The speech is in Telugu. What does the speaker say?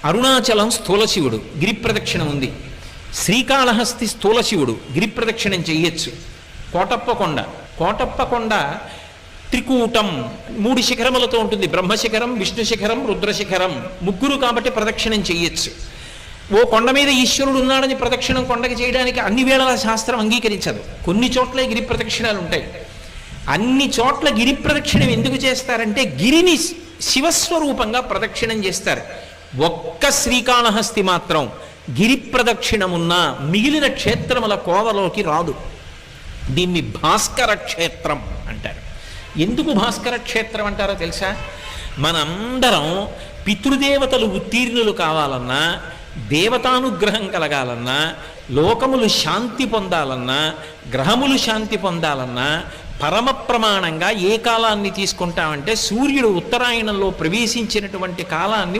అరుణాచలం స్థూల శివుడు, గిరి ప్రదక్షిణ ఉంది. శ్రీకాళహస్తి స్థూల శివుడు, గిరి ప్రదక్షిణం చెయ్యొచ్చు. కోటప్పకొండ, కోటప్పకొండ త్రికూటం 3 శిఖరములతో ఉంటుంది. బ్రహ్మశిఖరం, విష్ణు శిఖరం, రుద్రశిఖరం, ముగ్గురు కాబట్టి ప్రదక్షిణం చెయ్యొచ్చు. ఓ కొండ మీద ఈశ్వరుడు ఉన్నాడని ప్రదక్షిణం కొండకి చేయడానికి అన్ని వేళల శాస్త్రం అంగీకరించదు. కొన్ని చోట్లే గిరి ప్రదక్షిణాలు ఉంటాయి. అన్ని చోట్ల గిరి ప్రదక్షిణం ఎందుకు చేస్తారంటే గిరిని శివస్వరూపంగా ప్రదక్షిణం చేస్తారు. ఒక్క శ్రీకాళహస్తి మాత్రం గిరి ప్రదక్షిణమున్న మిగిలిన క్షేత్రముల కోవలోకి రాదు. దీన్ని భాస్కర క్షేత్రం అంటారు. ఎందుకు భాస్కర క్షేత్రం అంటారో తెలుసా? మనందరం పితృదేవతలు ఉత్తీర్ణులు కావాలన్నా, దేవతానుగ్రహం కలగాలన్నా, లోకములు శాంతి పొందాలన్నా, గ్రహములు శాంతి పొందాలన్నా పరమ ప్రమాణంగా ఏ కాలాన్ని తీసుకుంటామంటే సూర్యుడు ఉత్తరాయణంలో ప్రవేశించినటువంటి కాలాన్ని